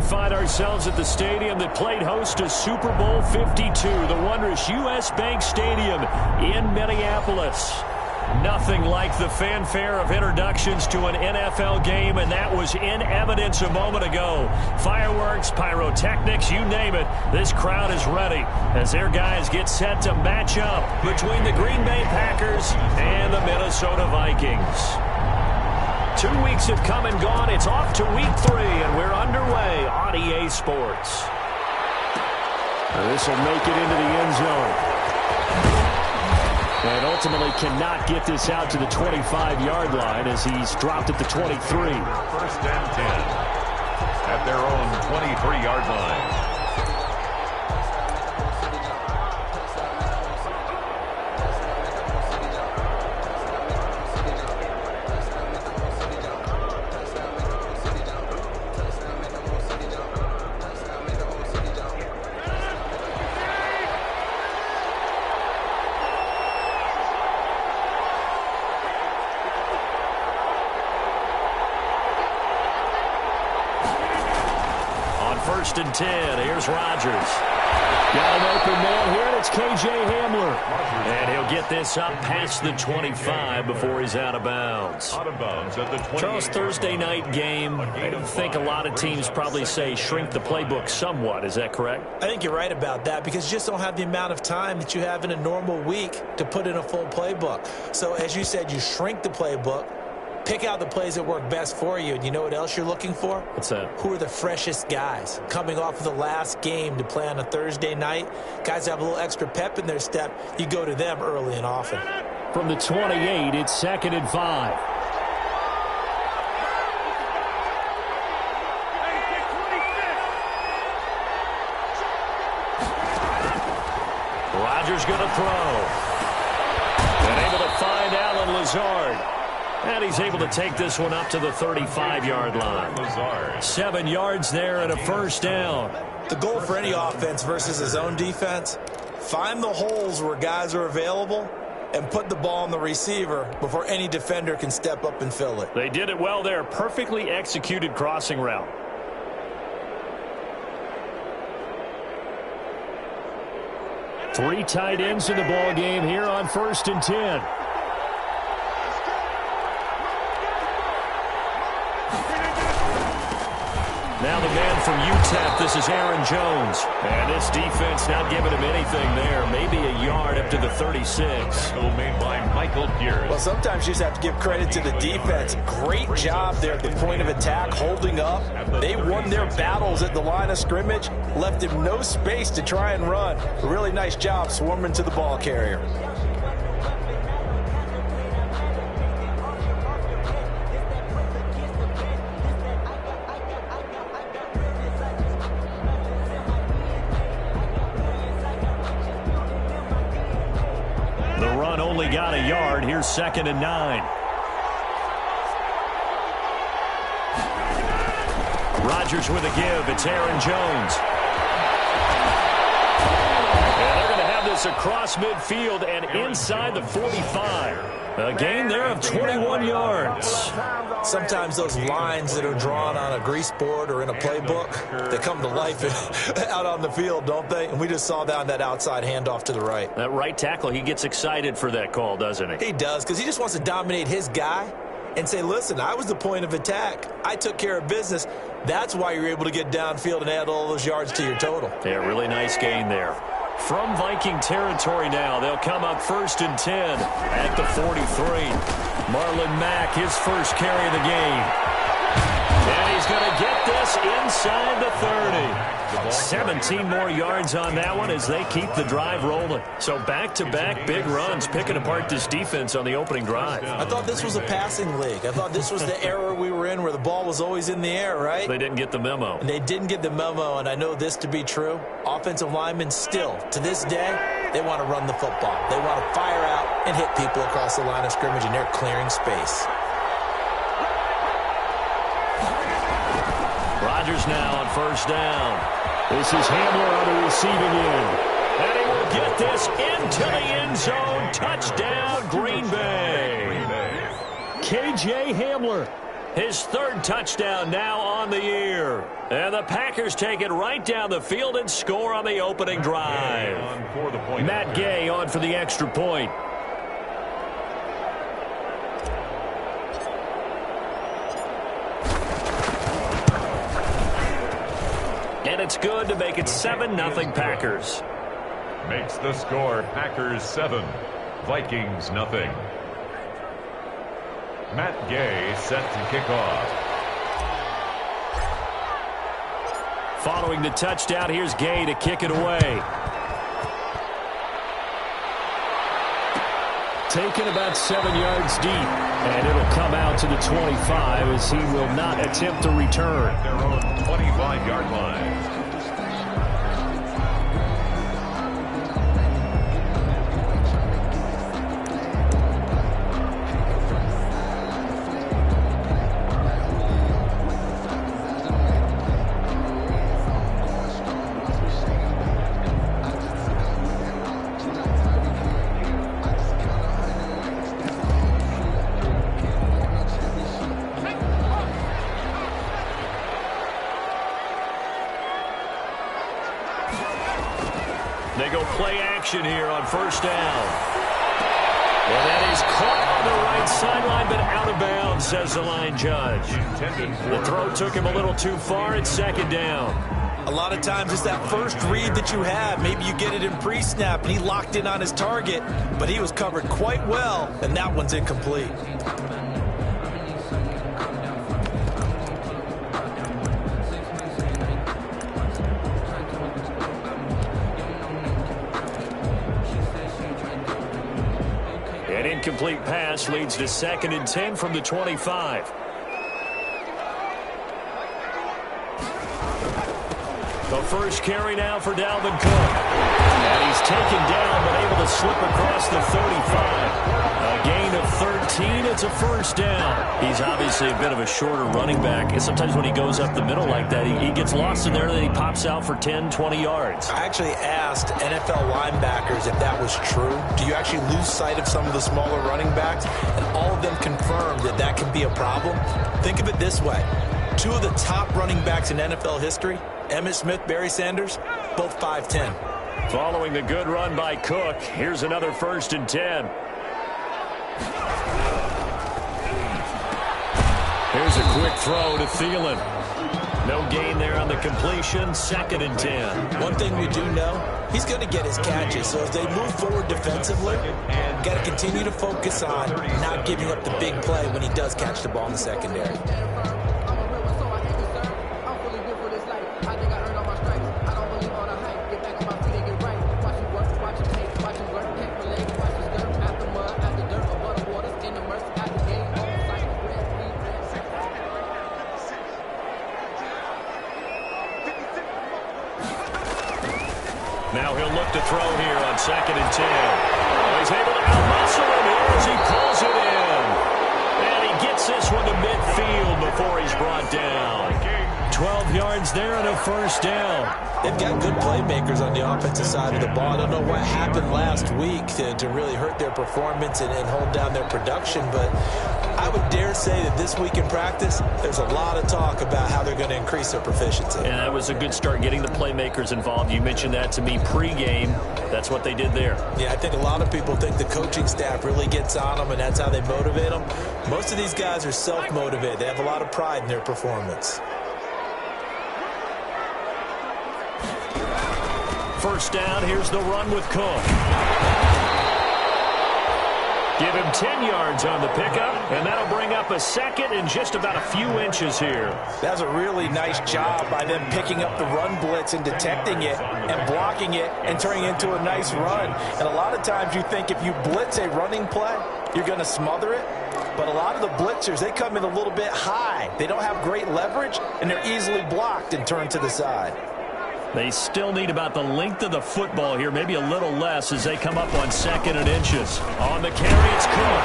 find ourselves at the stadium that played host to Super Bowl 52, the wondrous U.S. Bank Stadium in Minneapolis. Nothing like the fanfare of introductions to an NFL game, and that was in evidence a moment ago. Fireworks, pyrotechnics, you name it. This crowd is ready as their guys get set to match up between the Green Bay Packers and the Minnesota Vikings. 2 weeks have come and gone. It's off to week 3, and we're underway on EA Sports. This will make it into the end zone. And ultimately cannot get this out to the 25-yard line as he's dropped at the 23. First and 10 at their own 23-yard line. First and 10. Here's Rodgers. Got an open man here, and it's K.J. Hamler. And he'll get this up past the 25 before he's out of bounds. Out of bounds at the 20. Charles, Thursday night game, I think a lot of teams probably say shrink the playbook somewhat. Is that correct? I think you're right about that because you just don't have the amount of time that you have in a normal week to put in a full playbook. So, as you said, you shrink the playbook. Pick out the plays that work best for you. And you know what else you're looking for? What's that? Who are the freshest guys? Coming off of the last game to play on a Thursday night, guys have a little extra pep in their step. You go to them early and often. From the 28, it's 2nd and 5. Rodgers going to throw. And able to find Allen Lazard. And he's able to take this one up to the 35-yard line. 7 yards there and a first down. The goal for any offense versus his own defense, find the holes where guys are available and put the ball on the receiver before any defender can step up and fill it. They did it well there. Perfectly executed crossing route. Three tight ends in the ball game here on 1st and 10. Now the man from UTEP, this is Aaron Jones. And this defense not giving him anything there. Maybe a yard up to the 36. Goal made by Michael Pierce. Well, sometimes you just have to give credit to the defense. Great job there at the point of attack, holding up. They won their battles at the line of scrimmage, left him no space to try and run. A really nice job swarming to the ball carrier. Only got a yard. Here's 2nd and 9. Rodgers with a give. It's Aaron Jones. And they're going to have this across midfield and inside the 45. A gain there of 21 yards. Sometimes those lines that are drawn on a grease board or in a playbook, they come to life out on the field, don't they? And we just saw that on that outside handoff to the right. That right tackle, he gets excited for that call, doesn't he? He does, because he just wants to dominate his guy and say, listen, I was the point of attack. I took care of business. That's why you're able to get downfield and add all those yards to your total. Yeah, really nice gain there. From Viking territory now, they'll come up 1st and 10 at the 43. Marlon Mack, his first carry of the game. And he's going to get this inside the 30. 17 more yards on that one as they keep the drive rolling. So back-to-back big runs, picking apart this defense on the opening drive. I thought this was a passing league. I thought this was the era we were in where the ball was always in the air, right? They didn't get the memo. And they didn't get the memo, and I know this to be true. Offensive linemen still, to this day, they want to run the football. They want to fire out and hit people across the line of scrimmage, and they're clearing space. Rodgers now on 1st down. This is Hamler on the receiving end. And he will get this into the end zone. Touchdown, Green Bay. K.J. Hamler. His third touchdown now on the year. And the Packers take it right down the field and score on the opening drive. Matt Gay on for the extra point. And it's good to make it 7-0 Packers. Makes the score Packers 7, Vikings nothing. Matt Gay set to kick off. Following the touchdown, here's Gay to kick it away. Taken about 7 yards deep. And it'll come out to the 25 as he will not attempt to return. At their own 25-yard line. They go play action here on first down. And that is caught on the right sideline, but out of bounds, says the line judge. The throw took him a little too far. It's second down. A lot of times it's that first read that you have. Maybe you get it in pre-snap, and he locked in on his target, but he was covered quite well, and that one's incomplete. An incomplete pass leads to 2nd and 10 from the 25. The first carry now for Dalvin Cook. And he's taken down but able to slip across the 35. A gain of 13. It's a first down. He's obviously a bit of a shorter running back. And sometimes when he goes up the middle like that, he gets lost in there and then he pops out for 10, 20 yards. I actually asked NFL linebackers if that was true. Do you actually lose sight of some of the smaller running backs? And all of them confirmed that that can be a problem. Think of it this way. 2 of the top running backs in NFL history, Emmitt Smith, Barry Sanders, both 5'10". Following the good run by Cook, here's another 1st and 10. Here's a quick throw to Thielen. No gain there on the completion, 2nd and 10. One thing we do know, he's going to get his catches. So as they move forward defensively, got to continue to focus on not giving up the big play when he does catch the ball in the secondary. Now he'll look to throw here on 2nd and 10. Oh, he's able to out-muscle him here as he pulls it in. And he gets this one to midfield before he's brought down. 12 yards there and a first down. They've got good playmakers on the offensive side of the ball. I don't know what happened last week to really hurt their performance and hold down their production, but I would dare say that this week in practice, there's a lot of talk about how they're going to increase their proficiency. And that was a good start getting the playmakers involved. You mentioned that to me pregame. That's what they did there. Yeah, I think a lot of people think the coaching staff really gets on them, and that's how they motivate them. Most of these guys are self-motivated. They have a lot of pride in their performance. First down, here's the run with Cook. Give him 10 yards on the pickup, and that'll bring up a 2nd and just about a few inches here. That's a really nice job by them picking up the run blitz and detecting it and blocking it and turning it into a nice run. And a lot of times you think if you blitz a running play, you're going to smother it. But a lot of the blitzers, they come in a little bit high. They don't have great leverage, and they're easily blocked and turned to the side. They still need about the length of the football here, maybe a little less as they come up on 2nd and inches. On the carry, it's Cook.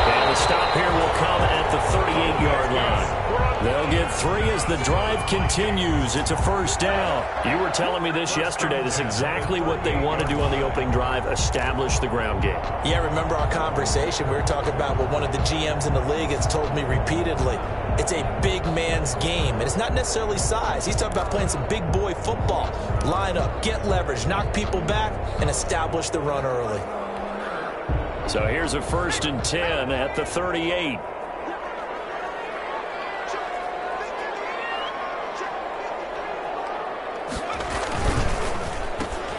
And the stop here will come at the 38-yard line. They'll get 3 as the drive continues. It's a first down. You were telling me this yesterday. This is exactly what they want to do on the opening drive, establish the ground game. Yeah, remember our conversation. We were talking about what one of the GMs in the league has told me repeatedly. It's a big man's game, and it's not necessarily size. He's talking about playing some big boy football. Line up, get leverage, knock people back, and establish the run early. So here's a 1st and 10 at the 38.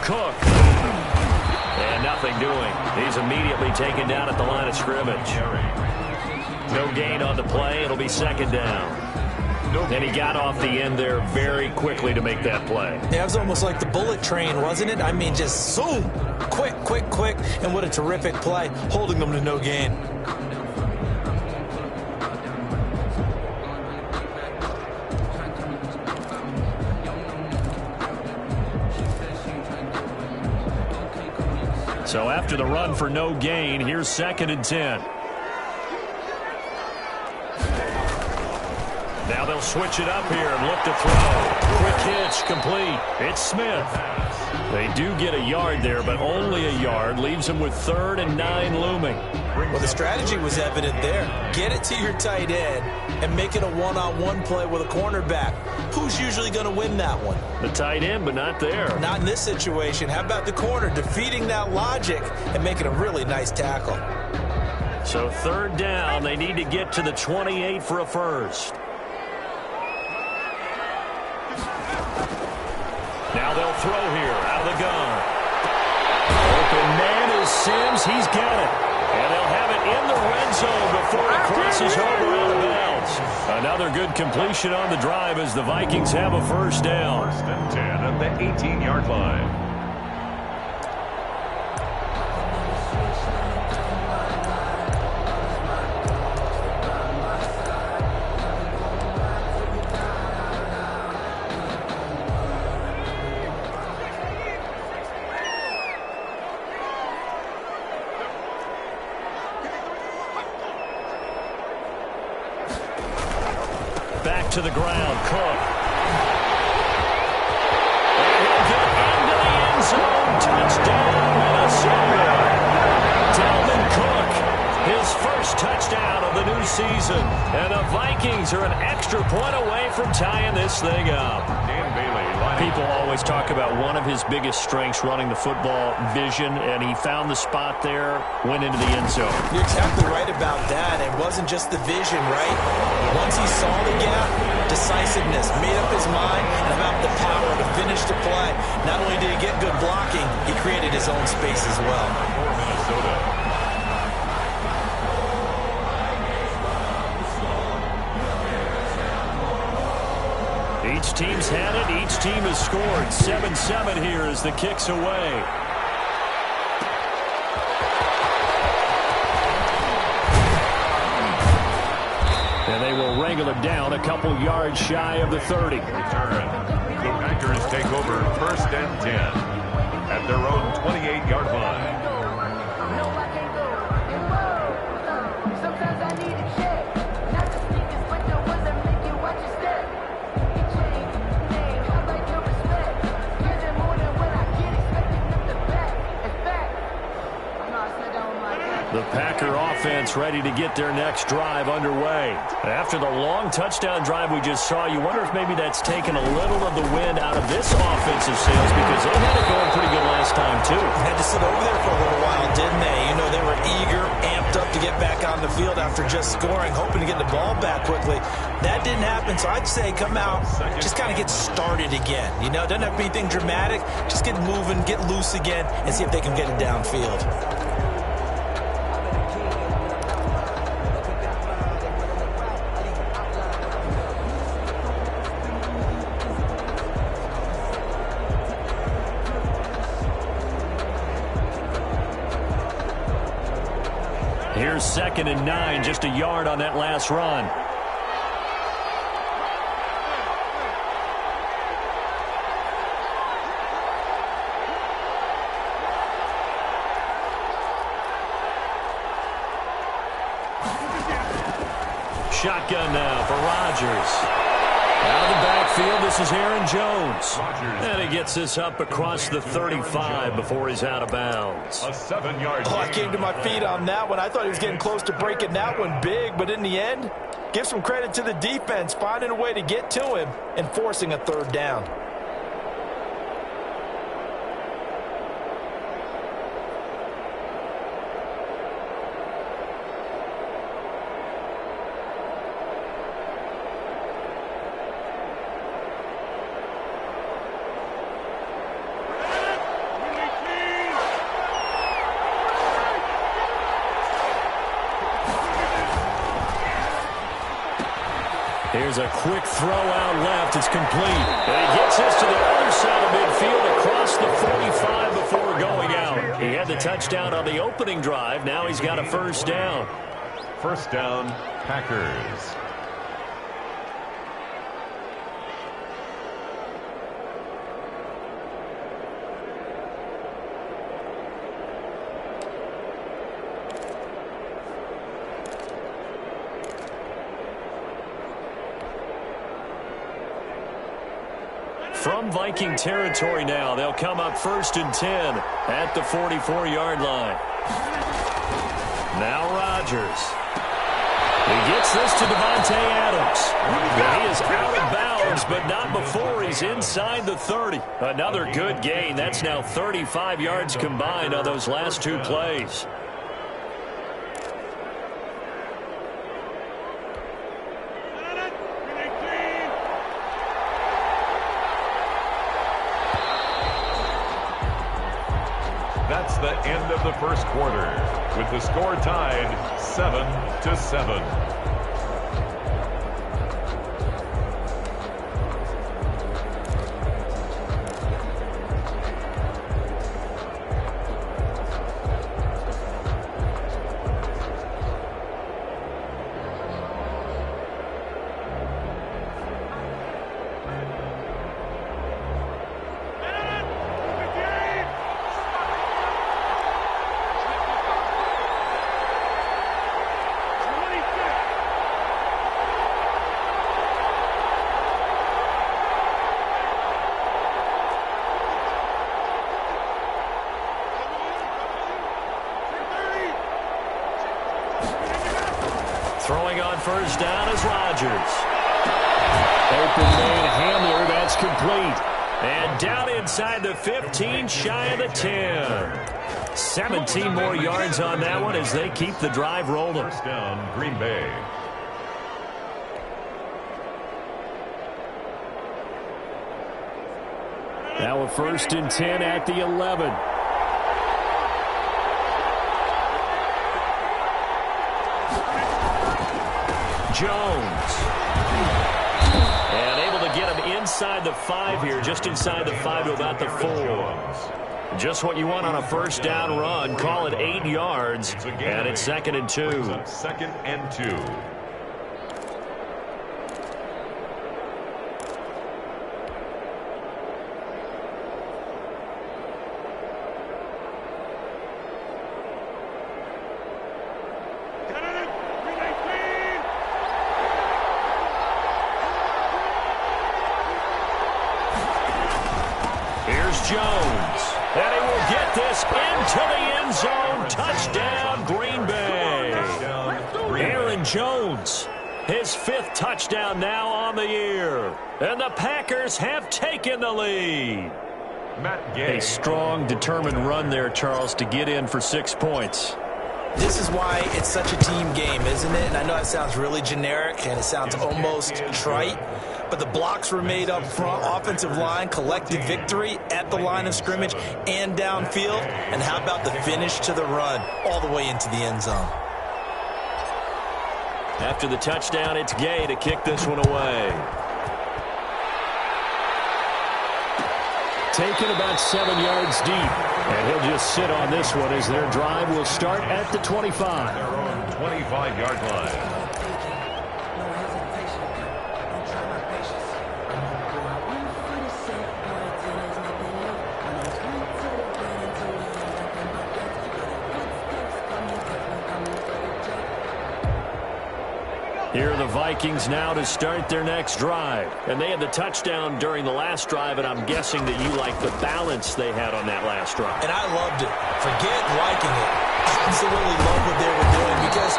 Cook. And nothing doing. He's immediately taken down at the line of scrimmage. No gain on the play. It'll be 2nd down. And he got off the end there very quickly to make that play. Yeah, it was almost like the bullet train, wasn't it? I mean, just zoom. Quick, quick, quick. And what a terrific play, holding them to no gain. So after the run for no gain, here's 2nd and 10. Now they'll switch it up here and look to throw. Quick hitch, complete. It's Smith. They do get a yard there, but only a yard. Leaves them with 3rd and 9 looming. Well, the strategy was evident there. Get it to your tight end and make it a one-on-one play with a cornerback. Who's usually going to win that one? The tight end, but not there. Not in this situation. How about the corner defeating that logic and making a really nice tackle? So 3rd down. They need to get to the 28 for a first. Now they'll throw here out of the gun. Open man is Sims. He's got it. And they'll have it in the red zone before it crosses over out of bounds. Another good completion on the drive as the Vikings have a first down. 1st and 10 at the 18-yard line. Back to the ground, Cook. And he'll get into the end zone. Touchdown, Minnesota. Dalvin Cook, his first touchdown of the new season. And the Vikings are an extra point away from tying this thing up. People always talk about one of his biggest strengths running the football, vision, and he found the spot there, went into the end zone. You're exactly right about that. It wasn't just the vision, right? Once he saw the gap, decisiveness, made up his mind, and about the power to finish the play. Not only did he get good blocking, he created his own space as well. For Minnesota. Each team's had it. Each team has scored. 7-7 here as the kick's away. And they will wrangle it down a couple yards shy of the 30. Return. The Packers take over 1st and 10 at their own 28-yard line. The Packer offense ready to get their next drive underway. After the long touchdown drive we just saw, you wonder if maybe that's taken a little of the wind out of this offensive sails because they had it going pretty good last time, too. Had to sit over there for a little while, didn't they? You know, they were eager, amped up to get back on the field after just scoring, hoping to get the ball back quickly. That didn't happen, so I'd say come out, just kind of get started again. You know, doesn't have to be anything dramatic. Just get moving, get loose again, and see if they can get it downfield. Here's 2nd and 9, just a yard on that last run. shotgun now for Rodgers. Out of the backfield, this is Aaron Jones. And he gets this up across the 35 before he's out of bounds. A 7-yard gain. I came to my feet on that one. I thought he was getting close to breaking that one big, but in the end, give some credit to the defense, finding a way to get to him and forcing a third down. Here's a quick throw out left. It's complete. And he gets this to the other side of midfield across the 45 before going out. He had the touchdown on the opening drive. Now he's got a first down. First down, Packers. From Viking territory now, they'll come up 1st and 10 at the 44-yard line. Now Rodgers. He gets this to Devontae Adams. He is out of bounds, but not before he's inside the 30. Another good gain. That's now 35 yards combined on those last two plays. That's the end of the first quarter, with the score tied 7-7. Throwing on first down is Rodgers. Open man Hamler, that's complete. And down inside the 15, shy of the 10. 17 more yards on that one as they keep the drive rolling. First down, Green Bay. Now a 1st and 10 at the 11. Jones. And able to get him inside the 5 here, just inside the 5 to about the 4. Just what you want on a first down run. Call it 8 yards, and it's 2nd and 2. 2nd and 2. Jones, and he will get this into the end zone. Touchdown, Green Bay. Aaron Jones, his 5th touchdown now on the year. And the Packers have taken the lead. A strong, determined run there, Charles, to get in for 6 points. This is why it's such a team game, isn't it? And I know that sounds really generic, and it sounds almost trite. But the blocks were made up front. Offensive line, collective victory at the line of scrimmage and downfield. And how about the finish to the run all the way into the end zone? After the touchdown, it's Gay to kick this one away. Taken about 7 yards deep. And he'll just sit on this one as their drive will start at the 25. Their own 25-yard line. Here are the Vikings now to start their next drive. And they had the touchdown during the last drive, and I'm guessing that you like the balance they had on that last drive. And I loved it. Forget liking it. Absolutely love what they were doing, because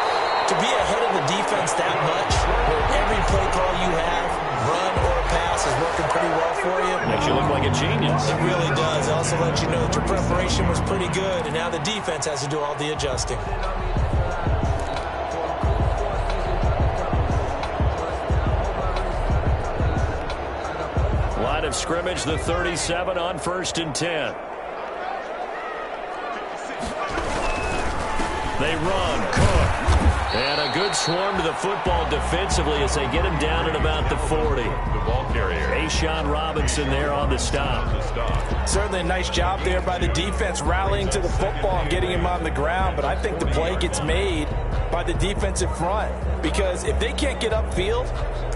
to be ahead of the defense that much, where every play call you have, run or pass, is working pretty well for you. Makes you look like a genius. It really does. It also lets you know that your preparation was pretty good, and now the defense has to do all the adjusting. Line of scrimmage, the 37 on 1st and 10. They run, Cook. And a good swarm to the football defensively as they get him down at about the 40. The ball carrier. A'Shawn Robinson there on the stop. Certainly a nice job there by the defense rallying to the football and getting him on the ground, but I think the play gets made by the defensive front, because if they can't get upfield,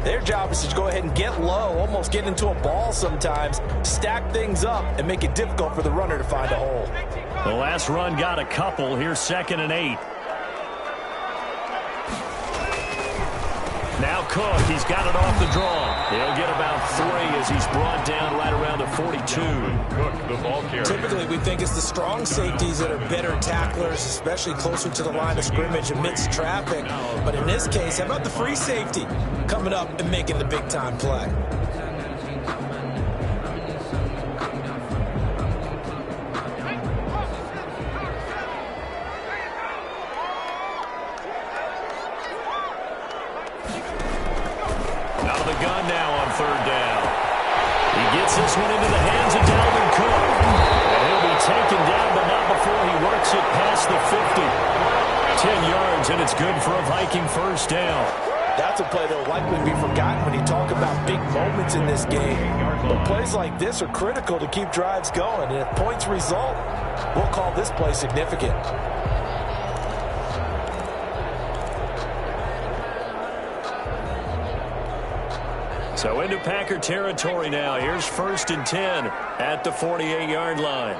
their job is to go ahead and get low, almost get into a ball sometimes, stack things up, and make it difficult for the runner to find a hole. The last run got a couple. Here's 2nd and 8. Now Cook, he's got it off the draw. He'll get about 3 as he's brought down right around the 42. Cook, the ball carrier. Typically, we think it's the strong safeties that are better tacklers, especially closer to the line of scrimmage amidst traffic. But in this case, how about the free safety coming up and making the big-time play? Out of the gun now on 3rd down. He gets this one into the hands of Dalvin Cook. And he'll be taken down, but not before he works it past the 50. 10 yards, and it's good for a Viking 1st down. That's a play that will likely be forgotten when you talk about big moments in this game. But plays like this are critical to keep drives going. And if points result, we'll call this play significant. So into Packer territory now. Here's 1st and 10 at the 48-yard line.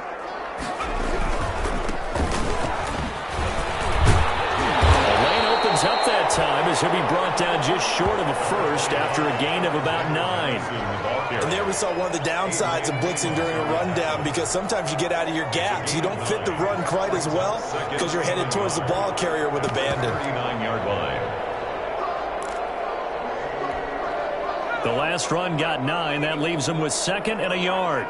The lane opens up that time as he'll be brought down just short of a first after a gain of about 9. And there we saw one of the downsides of blitzing during a rundown, because sometimes you get out of your gaps. You don't fit the run quite as well because you're headed towards the ball carrier with abandon. 39-yard line. The last run got 9. That leaves him with 2nd and a yard.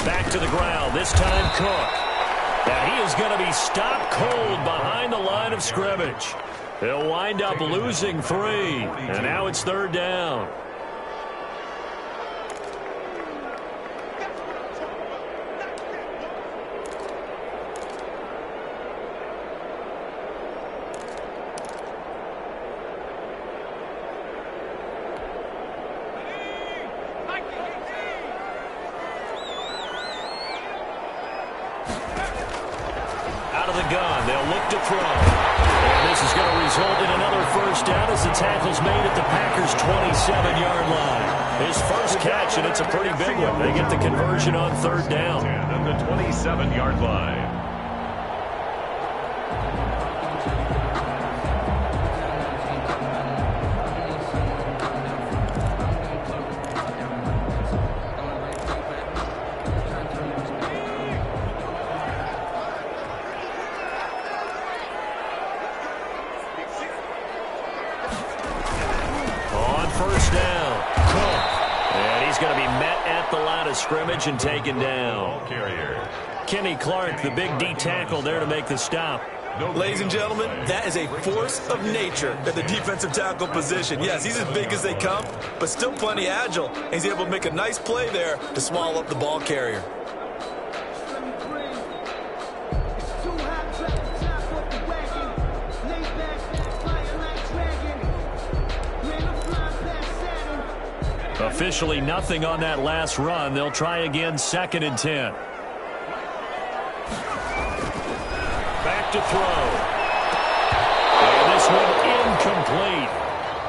Back to the ground. This time Cook. And he is going to be stopped cold behind the line of scrimmage. He'll wind up losing 3. And now it's 3rd down. Out of the gun, they'll look to throw. And this is going to result in another 1st down as the tackle's made at the Packers' 27-yard line. His first catch, and it's a pretty big one. They get the conversion on 3rd down. And the 27-yard line. Scrimmage and taken down. Kenny Clark, the big D tackle there to make the stop. Ladies and gentlemen, that is a force of nature at the defensive tackle position. Yes, he's as big as they come, but still plenty agile. He's able to make a nice play there to swallow up the ball carrier. Officially nothing on that last run. They'll try again, 2nd and 10. Back to throw. And this one incomplete.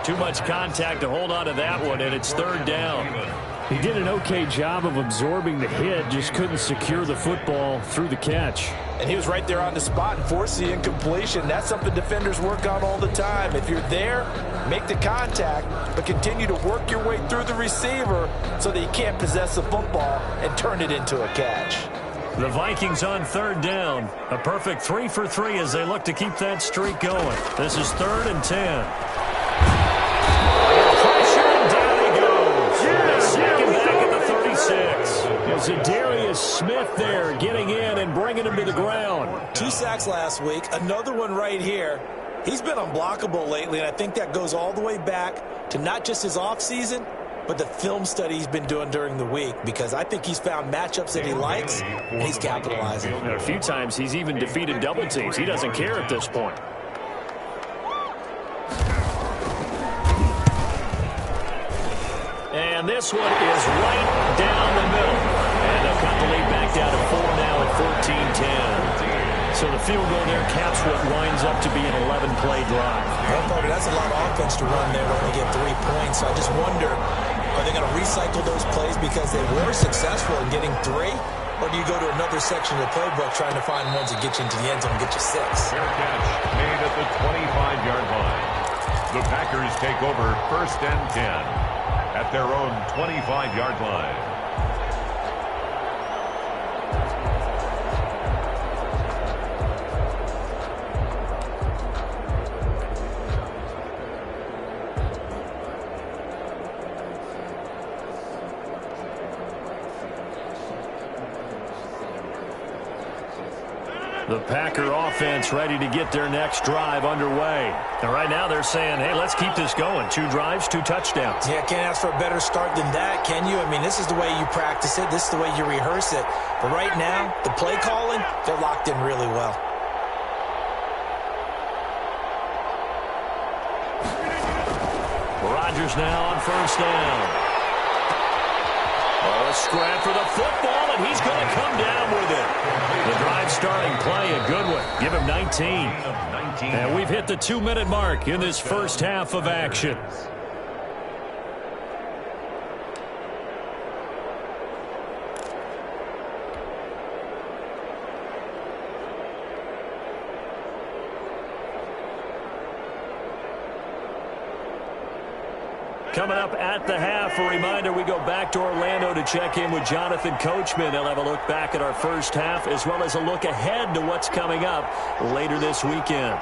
Too much contact to hold on to that one, and it's 3rd down. He did an okay job of absorbing the hit, just couldn't secure the football through the catch. And he was right there on the spot and forced the incompletion. That's something defenders work on all the time. If you're there, make the contact, but continue to work your way through the receiver so that you can't possess the football and turn it into a catch. The Vikings on third down. A perfect 3 for 3 as they look to keep that streak going. This is 3rd and 10. Pressure, and down he goes. Second back at the 36. Zadarius Smith there getting in and bringing him to the ground. 2 sacks last week, another one right here. He's been unblockable lately, and I think that goes all the way back to not just his offseason, but the film study he's been doing during the week, because I think he's found matchups that he likes, and he's capitalizing. And a few times he's even defeated double teams. He doesn't care at this point. And this one is right down the middle. And they'll cut the lead back down to 4 now at 14-10. So the field goal there caps what winds up to be an 11-play drive. Well, Parker, that's a lot of offense to run there to only get 3 points. So I just wonder, are they going to recycle those plays because they were successful in getting 3? Or do you go to another section of the playbook trying to find ones that get you into the end zone and get you 6? Fair catch made at the 25-yard line. The Packers take over 1st and 10 at their own 25-yard line. The Packer offense ready to get their next drive underway. And right now they're saying, hey, let's keep this going. 2 drives, 2 touchdowns. Yeah, can't ask for a better start than that, can you? I mean, this is the way you practice it. This is the way you rehearse it. But right now, the play calling, they're locked in really well. Rodgers now on 1st down. Oh, a scrap for the football, and he's going to come down with it. The drive starting play, a good one. Give him 19. And we've hit the 2-minute mark in this first half of action. Coming up at the half, a reminder, we go back to Orlando to check in with Jonathan Coachman. They'll have a look back at our first half as well as a look ahead to what's coming up later this weekend.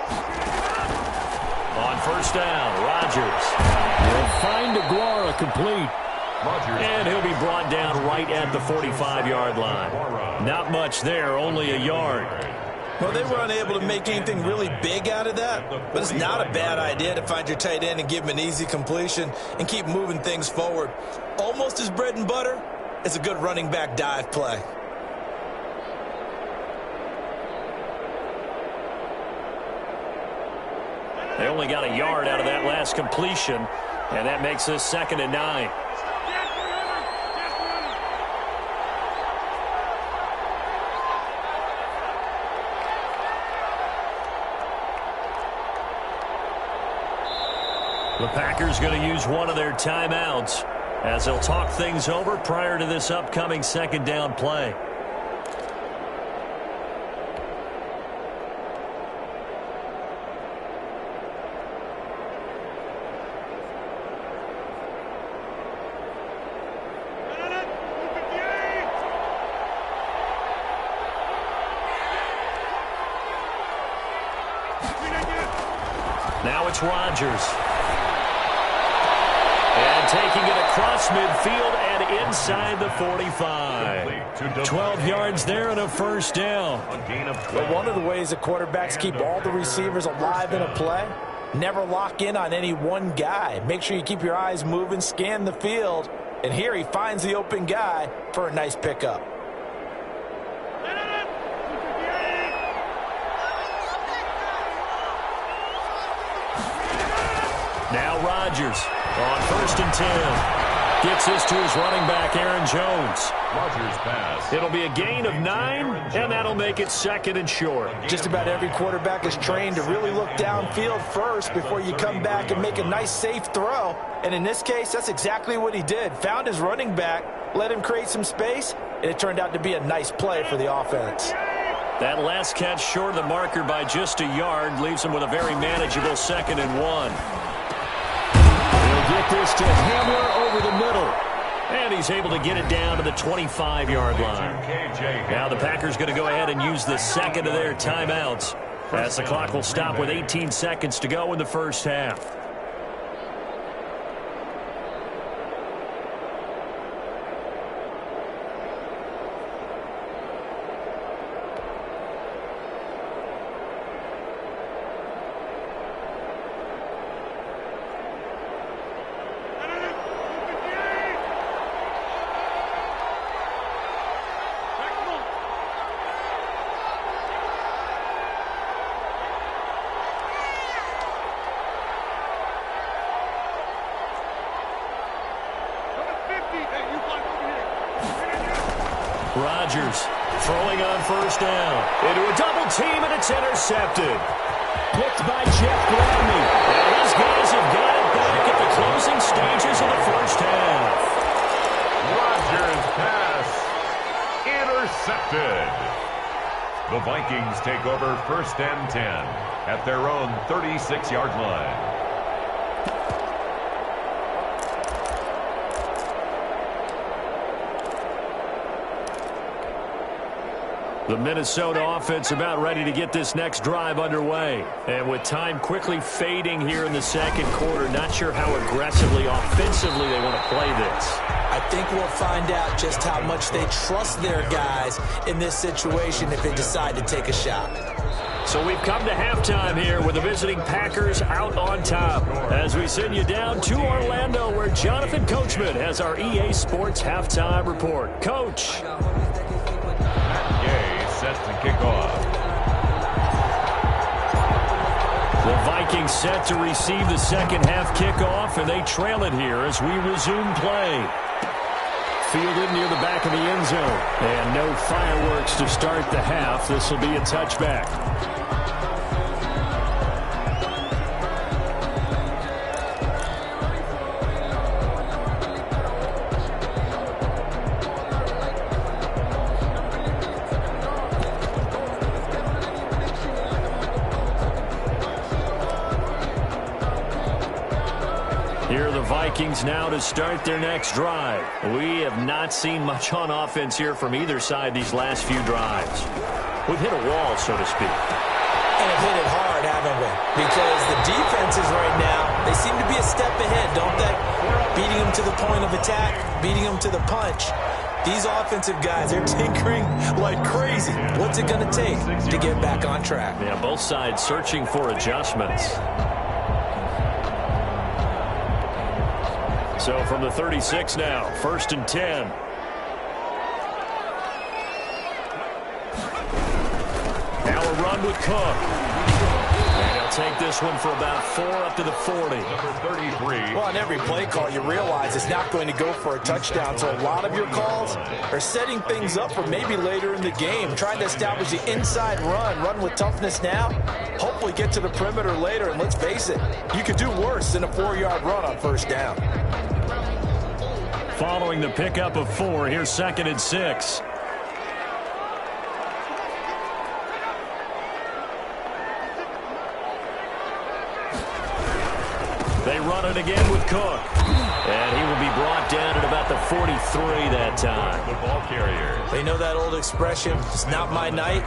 On 1st down, Rodgers will find Aguara complete. And he'll be brought down right at the 45-yard line. Not much there, only a yard. Well, they were unable to make anything really big out of that, but it's not a bad idea to find your tight end and give him an easy completion and keep moving things forward. Almost as bread and butter as a good running back dive play. They only got a yard out of that last completion, and that makes this 2nd and 9. The Packers going to use one of their timeouts as they'll talk things over prior to this upcoming 2nd down play. Now it's Rodgers. And taking it across midfield and inside the 45. 12 yards there and a 1st down. But one of the ways that quarterbacks keep all the receivers alive in a play, never lock in on any one guy. Make sure you keep your eyes moving, scan the field. And here he finds the open guy for a nice pickup. Now Rodgers on 1st and 10. Gets this to his running back, Aaron Jones. Rodgers pass. It'll be a gain of 9, and that'll make it 2nd and short. Just about every quarterback is trained to really look downfield first before you come back and make a nice, safe throw. And in this case, that's exactly what he did. Found his running back, let him create some space, and it turned out to be a nice play for the offense. That last catch short of the marker by just a yard leaves him with a very manageable 2nd and 1. He'll get this to Hamler over the middle. And he's able to get it down to the 25-yard line. Now the Packers going to go ahead and use the second of their timeouts, as the clock will stop with 18 seconds to go in the first half. Rodgers throwing on first down. Into a double team, and it's intercepted. Picked by Jeff Gladney. And his guys have got it back at the closing stages of the first half. Rodgers pass. Intercepted. The Vikings take over 1st and 10 at their own 36-yard line. The Minnesota offense about ready to get this next drive underway. And with time quickly fading here in the second quarter, not sure how aggressively, offensively they want to play this. I think we'll find out just how much they trust their guys in this situation if they decide to take a shot. So we've come to halftime here with the visiting Packers out on top. As we send you down to Orlando, where Jonathan Coachman has our EA Sports halftime report. Coach. Set to kick off. The Vikings set to receive the second half kickoff, and they trail it here as we resume play. Fielded near the back of the end zone. And no fireworks to start the half. This will be a touchback. Here are the Vikings now to start their next drive. We have not seen much on offense here from either side these last few drives. We've hit a wall, so to speak. And have hit it hard, haven't we? Because the defenses right now, they seem to be a step ahead, don't they? Beating them to the point of attack, beating them to the punch. These offensive guys, they're tinkering like crazy. What's it going to take to get back on track? Yeah, both sides searching for adjustments. So from the 36 now, 1st and 10. Now a run with Cook. And he'll take this one for about 4 up to the 40. Number 33. Well, on every play call, you realize it's not going to go for a touchdown. So a lot of your calls are setting things up for maybe later in the game, trying to establish the inside run with toughness now. Hopefully get to the perimeter later, and let's face it, you could do worse than a 4-yard run on first down. Following the pickup of 4, here's 2nd and 6. They run it again with Cook. And he will be brought down at about the 43 that time. The ball carrier. They know that old expression, it's not my night.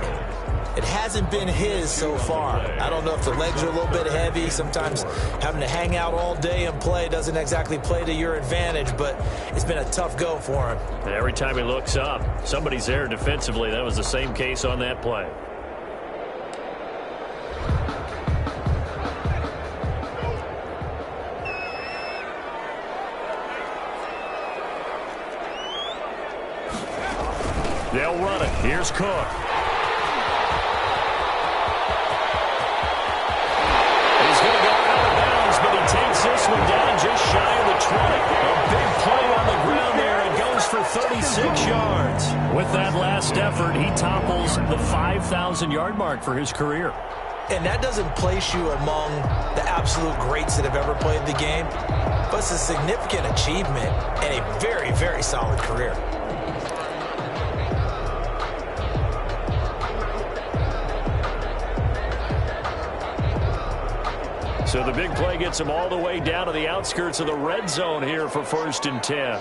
It hasn't been his so far. I don't know if the legs are a little bit heavy. Sometimes having to hang out all day and play doesn't exactly play to your advantage, but it's been a tough go for him. And every time he looks up, somebody's there defensively. That was the same case on that play. They'll run it. Here's Cook. He's going to go out of bounds, but he takes this one down just shy of the 20. A big play on 36 yards. With that last effort, he topples the 5,000-yard mark for his career. And that doesn't place you among the absolute greats that have ever played the game, but it's a significant achievement and a very, very solid career. So the big play gets him all the way down to the outskirts of the red zone here for 1st and 10.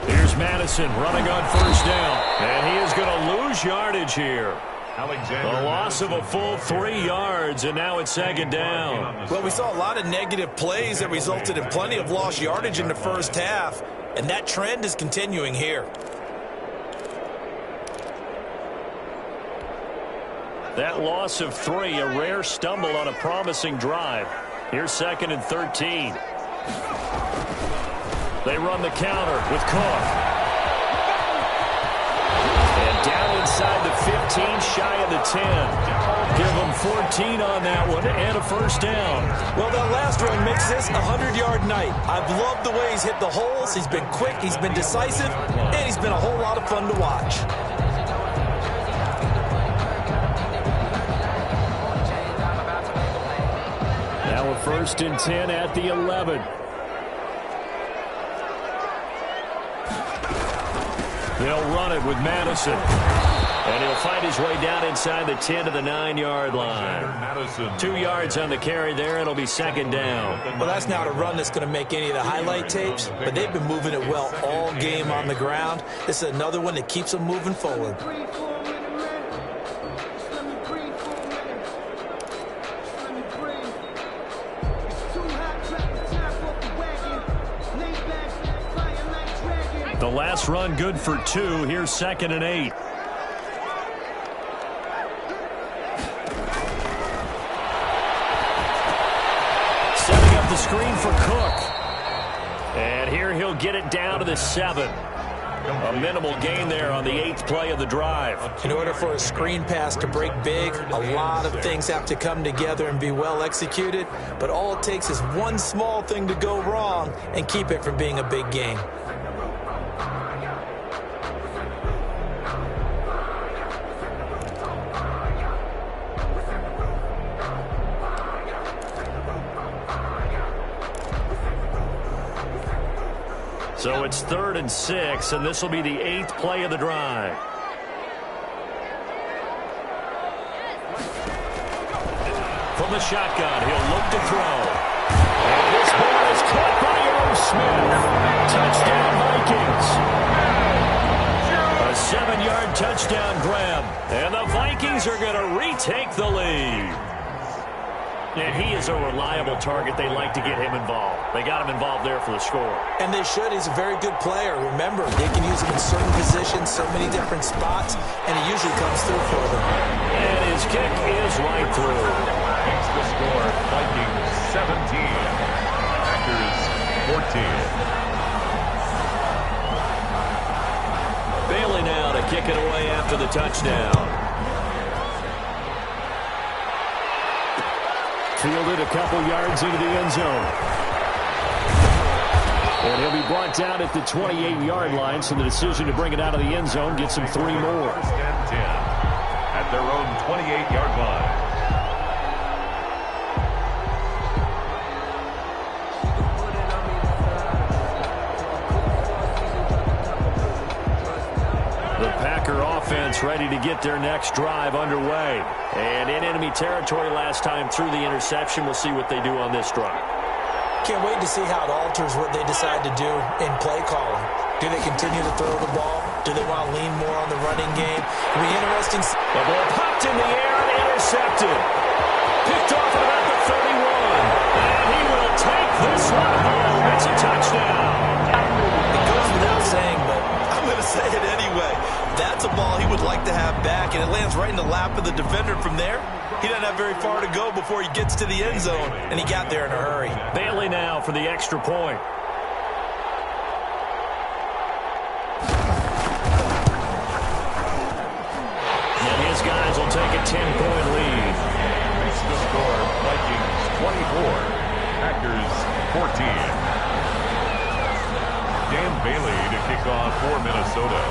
Here's Madison running on 1st down. And he is going to lose yardage here. A loss of a full 3 yards, and now it's 2nd down. Well, we saw a lot of negative plays that resulted in plenty of lost yardage in the first half, and that trend is continuing here. That loss of 3, a rare stumble on a promising drive. Here's 2nd and 13. They run the counter with Cook. And down inside the 15, shy of the 10. Give them 14 on that one and a 1st down. Well, that last run makes this a 100-yard night. I've loved the way he's hit the holes. He's been quick, he's been decisive, and he's been a whole lot of fun to watch. Now a 1st and 10 at the 11. They'll run it with Madison. And he'll find his way down inside the 10 to the 9-yard line. 2 yards on the carry there. It'll be 2nd down. Well, that's not a run that's going to make any of the highlight tapes, but they've been moving it well all game on the ground. This is another one that keeps them moving forward. The last run good for 2. Here's 2nd and 8. Setting up the screen for Cook. And here he'll get it down to the 7. A minimal gain there on the 8th play of the drive. In order for a screen pass to break big, a lot of things have to come together and be well executed. But all it takes is one small thing to go wrong and keep it from being a big gain. So it's 3rd and 6, and this will be the 8th play of the drive. From the shotgun, he'll look to throw. And this ball is caught by Irv Smith. Touchdown, Vikings. A 7-yard touchdown grab. And the Vikings are going to retake the lead. And he is a reliable target. They like to get him involved. They got him involved there for the score. And they should. He's a very good player. Remember, they can use him in certain positions, so many different spots, and he usually comes through for them. And his kick is right through. Makes the score Vikings 17, Packers 14. Bailey now to kick it away after the touchdown. Fielded a couple yards into the end zone. And he'll be brought down at the 28-yard line, so the decision to bring it out of the end zone gets him 3 more. 1st and 10 at their own 28-yard line. The Packer offense ready to get their next drive underway. And in enemy territory last time through the interception. We'll see what they do on this drive. Can't wait to see how it alters what they decide to do in play calling. Do they continue to throw the ball? Do they want to lean more on the running game? It'll be interesting. The ball popped in the air and intercepted. Picked off at about the 31. And he will take this one home. It's a touchdown. It goes without saying, but I'm going to say it anyway. That's a ball he would like to have back, and it lands right in the lap of the defender from there. He doesn't have very far to go before he gets to the end zone, and he got there in a hurry. Bailey now for the extra point. And his guys will take a 10-point lead. Makes the score Vikings 24, Packers 14. Dan Bailey to kick off for Minnesota.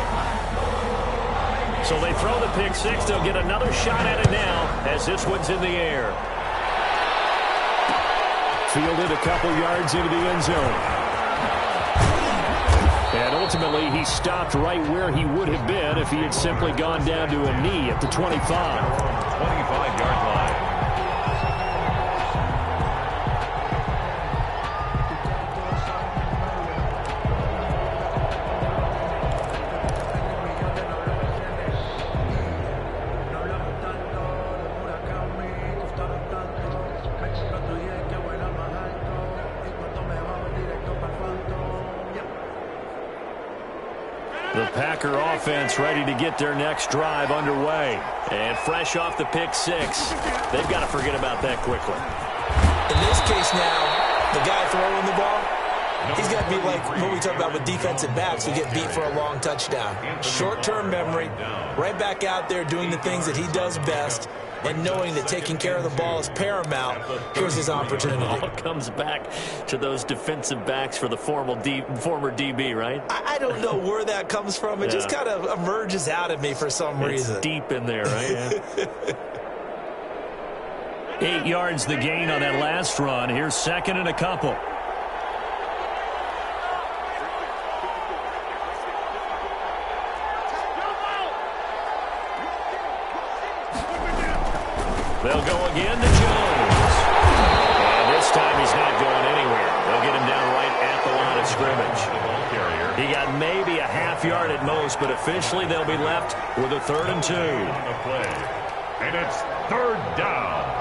So they throw the pick six. They'll get another shot at it now as this one's in the air. Fielded a couple yards into the end zone. And ultimately, he stopped right where he would have been if he had simply gone down to a knee at the 25. 25-yard line. The Packer offense ready to get their next drive underway. And fresh off the pick six, they've got to forget about that quickly. In this case now, the guy throwing the ball, he's got to be like what we talk about with defensive backs who get beat for a long touchdown. Short-term memory, right back out there doing the things that he does best, and knowing that taking care of the ball is paramount. Here's his opportunity. It all comes back to those defensive backs for the former DB, right? I don't know where that comes from. It just kind of emerges out of me for some reason. It's deep in there, right? Yeah. 8 yards the gain on that last run. Here's second and a couple. They'll go again to Jones. And this time he's not going anywhere. They'll get him down right at the line of scrimmage. He got maybe a half yard at most, but officially they'll be left with a 3rd and 2. And it's 3rd down.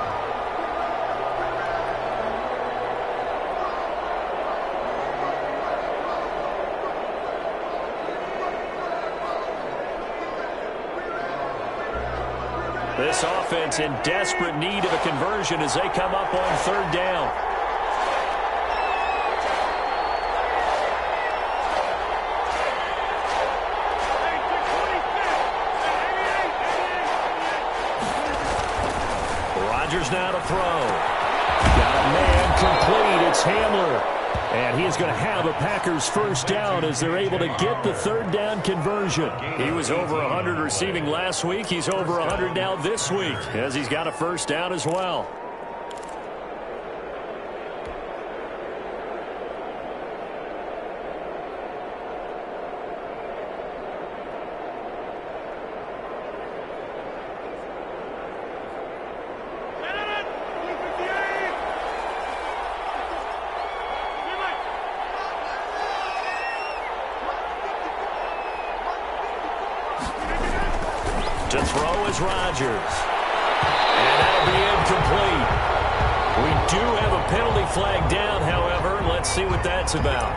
This offense in desperate need of a conversion as they come up on 3rd down. Rodgers now to throw. Got a man complete. It's Hamler. And he is going to have a Packers first down as they're able to get the 3rd down conversion. He was over 100 receiving last week. He's over 100 now this week as he's got a first down as well. To throw is Rodgers. And that'll be incomplete. We do have a penalty flag down, however. Let's see what that's about.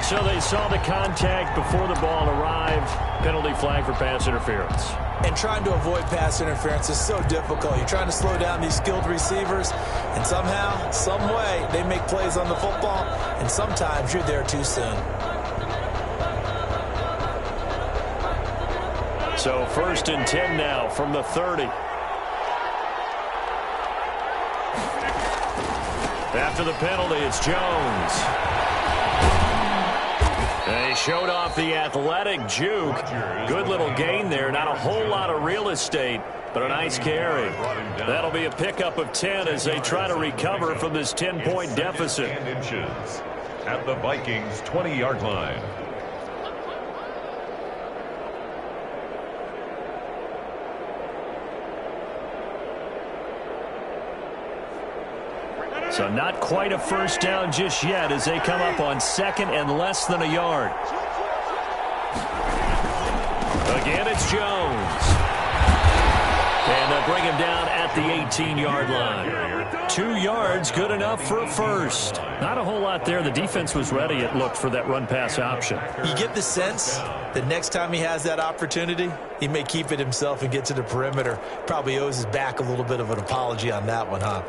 So they saw the contact before the ball arrived. Penalty flag for pass interference. And trying to avoid pass interference is so difficult. You're trying to slow down these skilled receivers, and somehow, some way, they make plays on the football, and sometimes you're there too soon. So 1st and 10 now from the 30. After the penalty, it's Jones. They showed off the athletic juke. Good little gain there. Not a whole lot of real estate, but a nice carry. That'll be a pickup of 10 as they try to recover from this 10-point deficit. At the Vikings' 20-yard line. So not quite a first down just yet as they come up on 2nd and less than a yard. Again, it's Jones. And they'll bring him down at the 18-yard line. 2 yards, good enough for a first. Not a whole lot there. The defense was ready, it looked, for that run-pass option. You get the sense that next time he has that opportunity, he may keep it himself and get to the perimeter. Probably owes his back a little bit of an apology on that one, huh?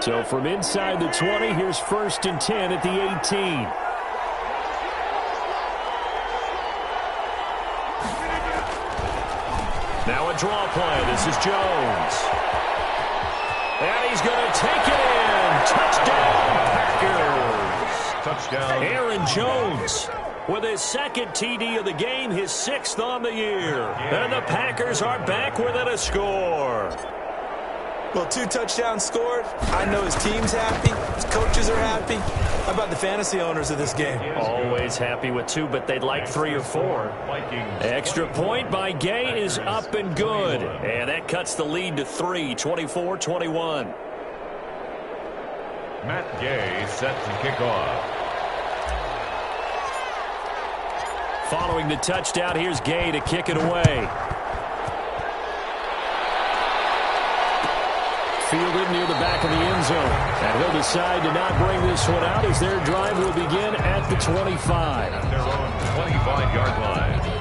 So from inside the 20, here's 1st and 10 at the 18. Now a draw play. This is Jones. And he's going to take it in. Touchdown, Packers. Touchdown. Aaron Jones with his 2nd TD of the game, his 6th on the year. And the Packers are back within a score. Well, 2 touchdowns scored. I know his team's happy. His coaches are happy. How about the fantasy owners of this game? Always happy with 2, but they'd like 3 or 4. Vikings. Extra point by Gay is up and good. And that cuts the lead to 3, 24-21. Matt Gay set to kick off. Following the touchdown, here's Gay to kick it away. Fielded near the back of the end zone. And he'll decide to not bring this one out as their drive will begin at the 25. At their own 25-yard line.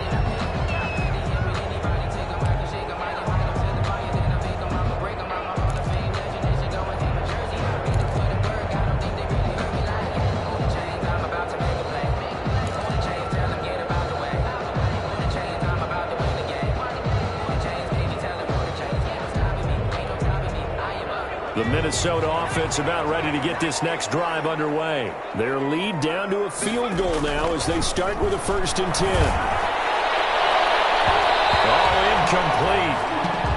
The Minnesota offense about ready to get this next drive underway. Their lead down to a field goal now as they start with a 1st and 10. Oh, incomplete.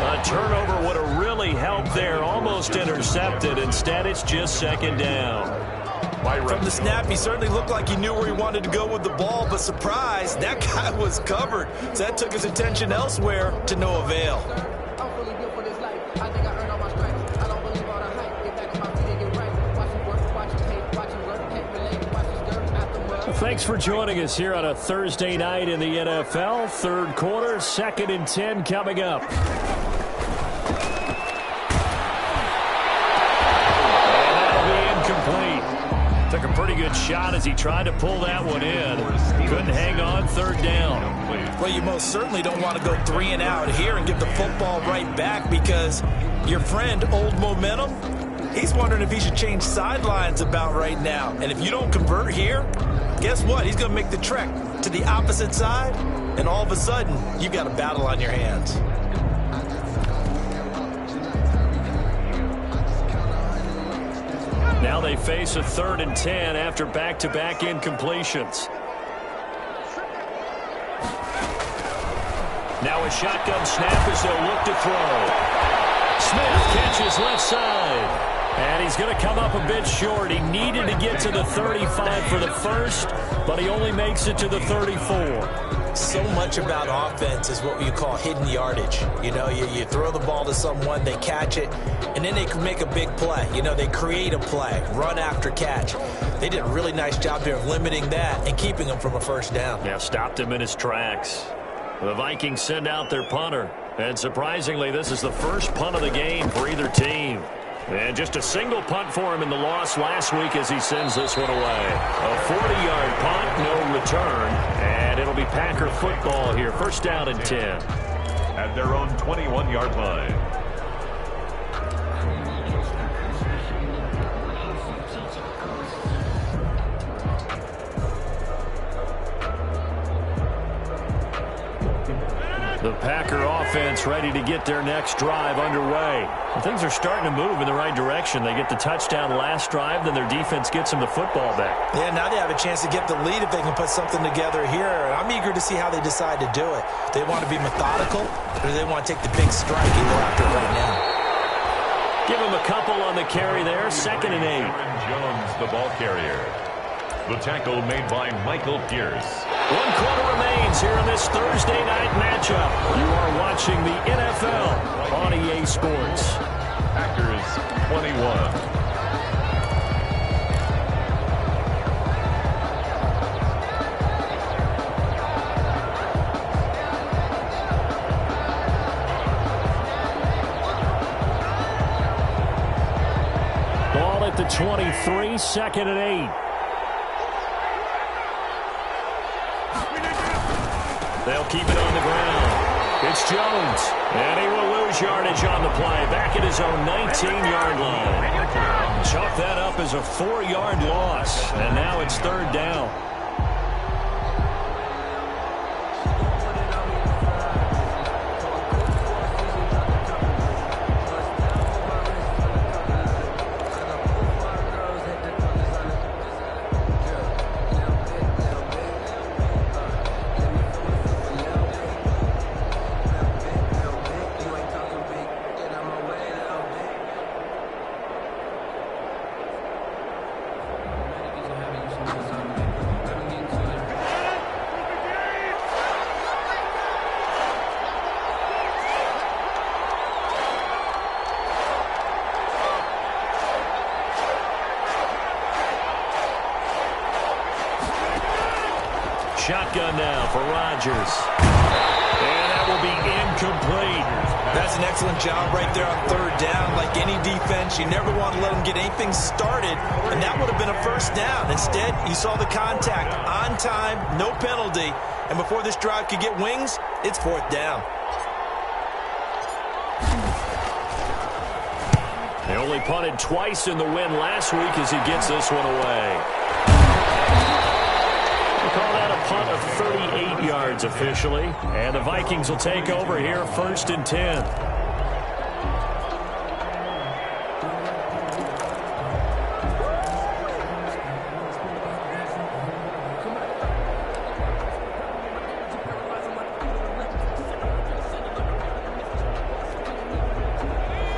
A turnover would have really helped there. Almost intercepted. Instead, it's just 2nd down. From the snap, he certainly looked like he knew where he wanted to go with the ball, but surprise, that guy was covered. So that took his attention elsewhere to no avail. Thanks for joining us here on a Thursday night in the NFL. 3rd quarter, 2nd and 10 coming up. And that'll be incomplete. Took a pretty good shot as he tried to pull that one in. Couldn't hang on 3rd down. Well, you most certainly don't want to go 3 and out here and give the football right back because your friend, Old Momentum, he's wondering if he should change sidelines about right now. And if you don't convert here, guess what? He's going to make the trek to the opposite side, and all of a sudden, you've got a battle on your hands. Now they face a 3rd and 10 after back-to-back incompletions. Now a shotgun snap as they'll look to throw. Smith catches left side. And he's going to come up a bit short. He needed to get to the 35 for the first, but he only makes it to the 34. So much about offense is what you call hidden yardage. You know, you throw the ball to someone, they catch it, and then they can make a big play. You know, they create a play, run after catch. They did a really nice job there of limiting that and keeping him from a 1st down. Yeah, stopped him in his tracks. The Vikings send out their punter. And surprisingly, this is the first punt of the game for either team. And just a single punt for him in the loss last week as he sends this one away. A 40-yard punt, no return. And it'll be Packer football here. 1st down and 10. At their own 21-yard line. The Packer offense ready to get their next drive underway. Things are starting to move in the right direction. They get the touchdown last drive, then their defense gets them the football back. Yeah, now they have a chance to get the lead if they can put something together here. I'm eager to see how they decide to do it. They want to be methodical, or do they want to take the big strike and go after it right now? Give him a couple on the carry there, 2nd and 8. Aaron Jones, the ball carrier. The tackle made by Michael Pierce. 1 quarter remains here in this Thursday night matchup. You are watching the NFL on EA Sports. Packers 21. Ball at the 23, 2nd and 8. They'll keep it on the ground. It's Jones, and he will lose yardage on the play. Back at his own 19-yard line. Chalk that up as a 4-yard loss, and now it's third down. Shotgun now for Rodgers. And that will be incomplete. That's an excellent job right there on third down. Like any defense, you never want to let them get anything started, and that would have been a first down. Instead, you saw the contact on time, no penalty, and before this drive could get wings, it's fourth down. They only punted twice in the win last week as he gets this one away. Call that a punt of 38 yards officially. And the Vikings will take over here, 1st and 10.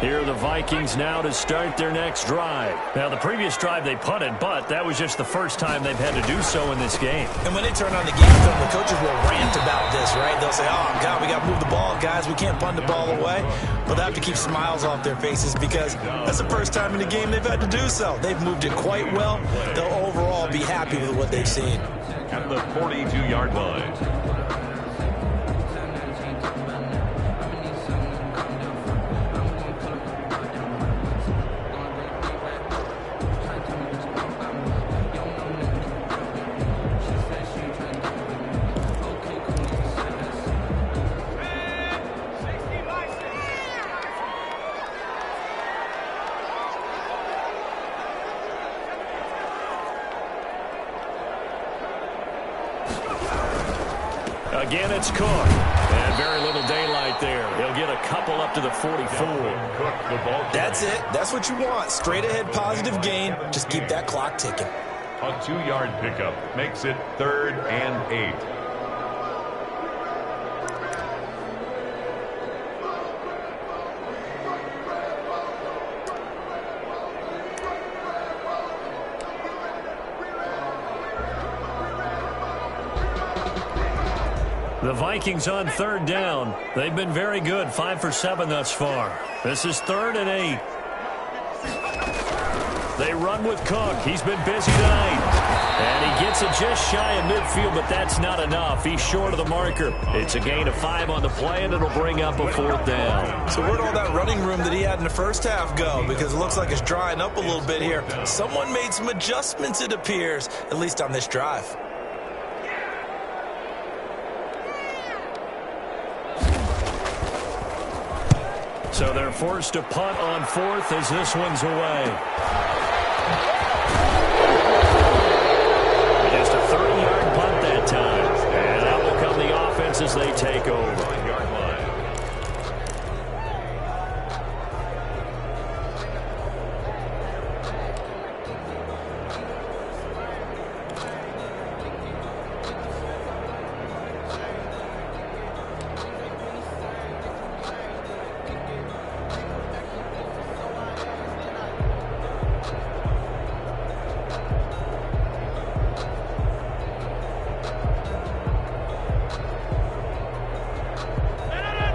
Here are the Vikings now to start their next drive. Now, the previous drive they punted, but that was just the first time they've had to do so in this game. And when they turn on the game film, the coaches will rant about this, right? They'll say, oh, God, we got to move the ball, guys. We can't punt the ball away. But they have to keep smiles off their faces because that's the first time in the game they've had to do so. They've moved it quite well. They'll overall be happy with what they've seen. At the 42-yard line. Again, it's Cook. And very little daylight there. He'll get a couple up to the 44. That's it. That's what you want. Straight ahead positive gain. Just keep that clock ticking. A 2-yard pickup makes it 3rd and 8. The Vikings on 3rd down. They've been very good, 5 for 7 thus far. This is 3rd and 8. They run with Cook. He's been busy tonight. And he gets it just shy of midfield, but that's not enough. He's short of the marker. It's a gain of 5 on the play, and it'll bring up a 4th down. So where'd all that running room that he had in the first half go? Because it looks like it's drying up a little bit here. Someone made some adjustments, it appears, at least on this drive. So they're forced to punt on 4th as this one's away. Just a 30-yard punt that time. And out will come the offense as they take over.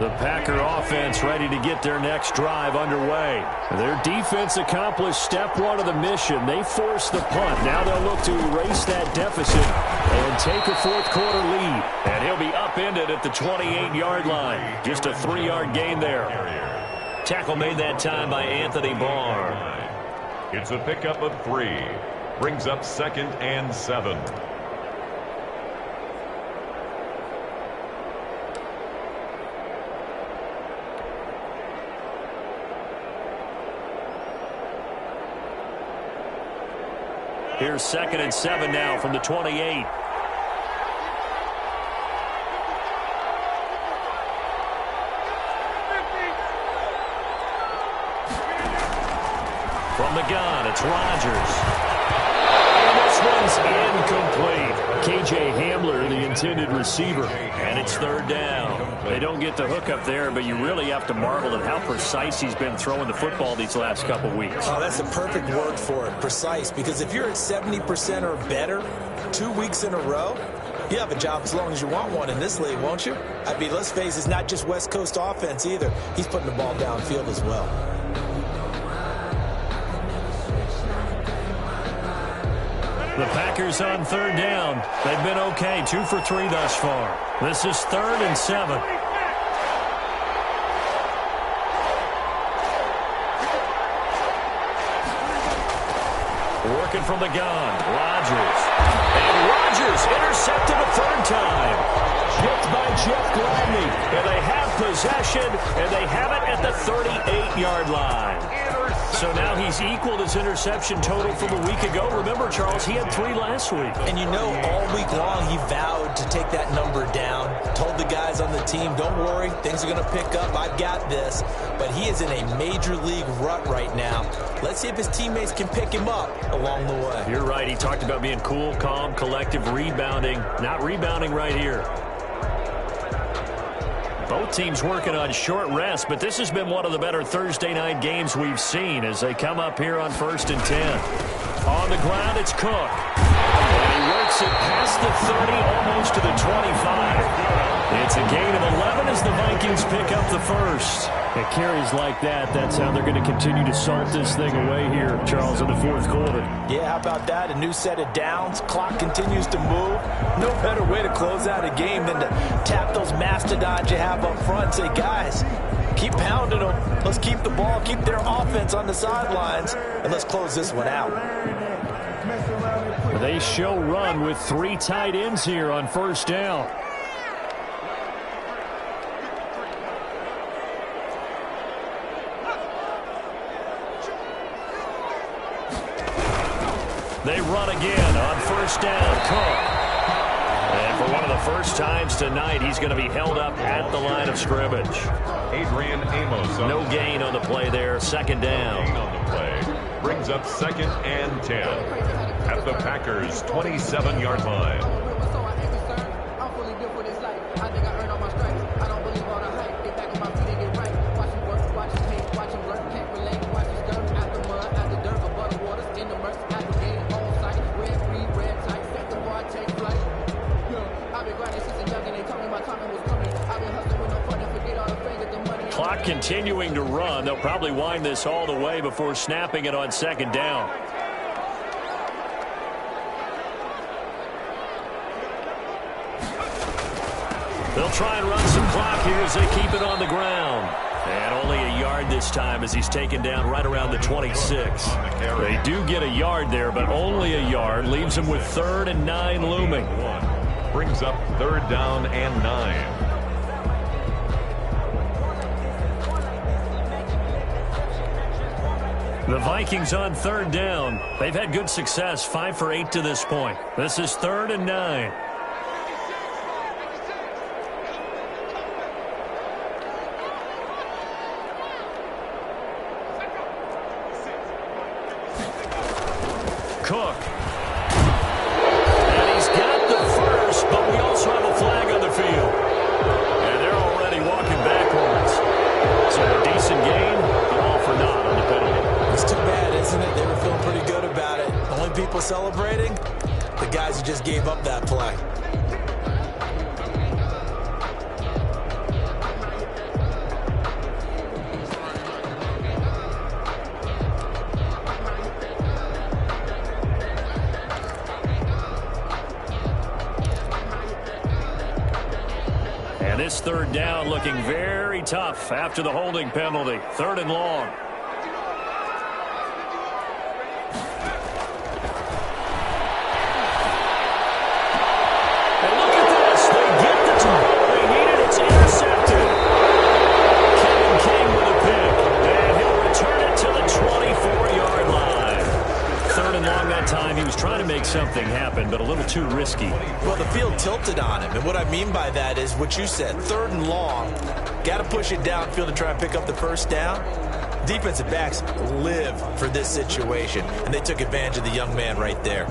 The Packer offense ready to get their next drive underway. Their defense accomplished step 1 of the mission. They forced the punt. Now they'll look to erase that deficit and take a 4th quarter lead. And he'll be upended at the 28-yard line. Just a 3-yard gain there. Tackle made that time by Anthony Barr. It's a pickup of 3. Brings up 2nd and 7. Here's 2nd and 7 now from the 28. From the gun, it's Rodgers. And this one's incomplete. K.J. Hamler, the intended receiver, and it's 3rd down. They don't get the hook up there, but you really have to marvel at how precise he's been throwing the football these last couple weeks. Oh, that's the perfect word for it, precise, because if you're at 70% or better 2 weeks in a row, you have a job as long as you want one in this league, won't you? I mean, let's face it, it's not just West Coast offense either. He's putting the ball downfield as well. The Packers on 3rd down. They've been okay, 2 for 3 thus far. This is 3rd and 7. Working from the gun, Rodgers. And Rodgers intercepted a 3rd time. Chipped by Jeff Gladney. And they have possession, and they have it at the 38-yard line. So now he's equaled his interception total from a week ago. Remember, Charles, he had 3 last week. And you know, all week long he vowed to take that number down. Told the guys on the team, don't worry, things are going to pick up. I've got this. But he is in a major league rut right now. Let's see if his teammates can pick him up along the way. You're right. He talked about being cool, calm, collective, rebounding. Not rebounding right here. Both teams working on short rest, but this has been one of the better Thursday night games we've seen as they come up here on 1st and 10. On the ground, it's Cook. And he works it past the 30, almost to the 25. It's a gain of 11 as the Vikings pick up the first. It carries like that. That's how they're going to continue to salt this thing away here, Charles, in the 4th quarter. Yeah, how about that? A new set of downs. Clock continues to move. No better way to close out a game than to tap those mastodons you have up front and say, guys, keep pounding them. Let's keep the ball, keep their offense on the sidelines, and let's close this one out. They show run with 3 tight ends here on 1st down. They run again on 1st down. Cook. And for one of the first times tonight, he's going to be held up at the line of scrimmage. Adrian Amos. No gain on the play there. 2nd down. Gain on the play. Brings up 2nd and 10 at the Packers' 27-yard line. Clock continuing to run. They'll probably wind this all the way before snapping it on 2nd down. They'll try and run some clock here as they keep it on the ground. And only a yard this time as he's taken down right around the 26. They do get a yard there, but only a yard. Leaves them with 3rd and 9 looming. Brings up 3rd down and 9. The Vikings on 3rd down. They've had good success, 5 for 8 to this point. This is 3rd and 9. Cook. And he's got the first, but we also have a flag on the field. And they're already walking backwards. So a decent game, but all for naught on the penalty. It's too bad, isn't it? They were feeling pretty good about it. Only people celebrating, the guys who just gave up that play. And this 3rd down looking very tough after the holding penalty. 3rd and long. And look at this. They get the throw they needed. It's intercepted. Kevin King with a pick. And he'll return it to the 24-yard line. 3rd and long that time. He was trying too risky. Well, the field tilted on him, and what I mean by that is what you said, 3rd and long. Got to push it downfield to try and pick up the first down. Defensive backs live for this situation, and they took advantage of the young man right there.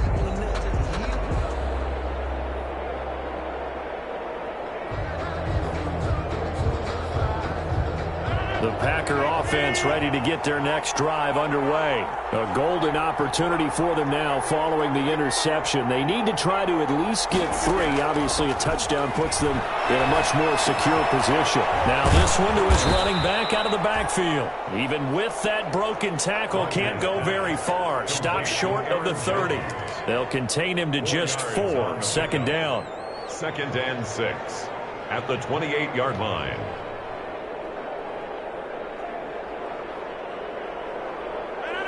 The Packer offense ready to get their next drive underway. A golden opportunity for them now following the interception. They need to try to at least get 3. Obviously, a touchdown puts them in a much more secure position. Now this one to his running back out of the backfield. Even with that broken tackle, can't go very far. Stops short of the 30. They'll contain him to just 4. 2nd down. 2nd and 6 at the 28-yard line.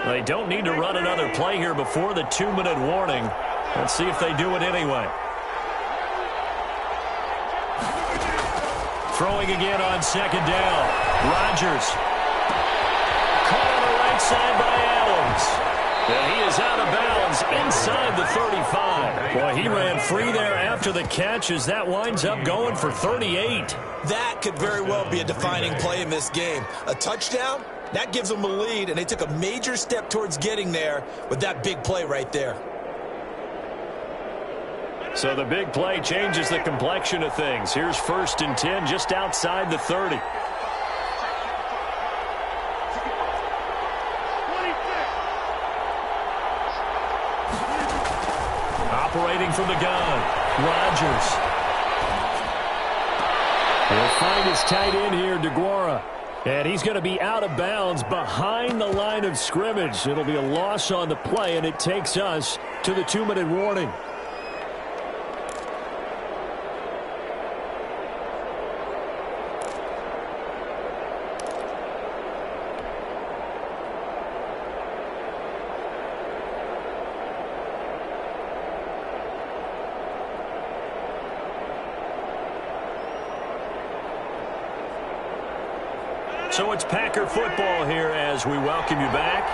They don't need to run another play here before the 2-minute warning. Let's see if they do it anyway. Throwing again on 2nd down. Rodgers. Caught on the right side by Adams. And he is out of bounds inside the 35. Boy, he ran free there after the catch as that winds up going for 38. That could very well be a defining play in this game. A touchdown? That gives them a lead, and they took a major step towards getting there with that big play right there. So the big play changes the complexion of things. Here's 1st and 10 just outside the 30. Operating from the gun, Rodgers. He'll find his tight end here, DeGuara. And he's going to be out of bounds behind the line of scrimmage. It'll be a loss on the play, and it takes us to the 2-minute warning. So it's Packer football here as we welcome you back.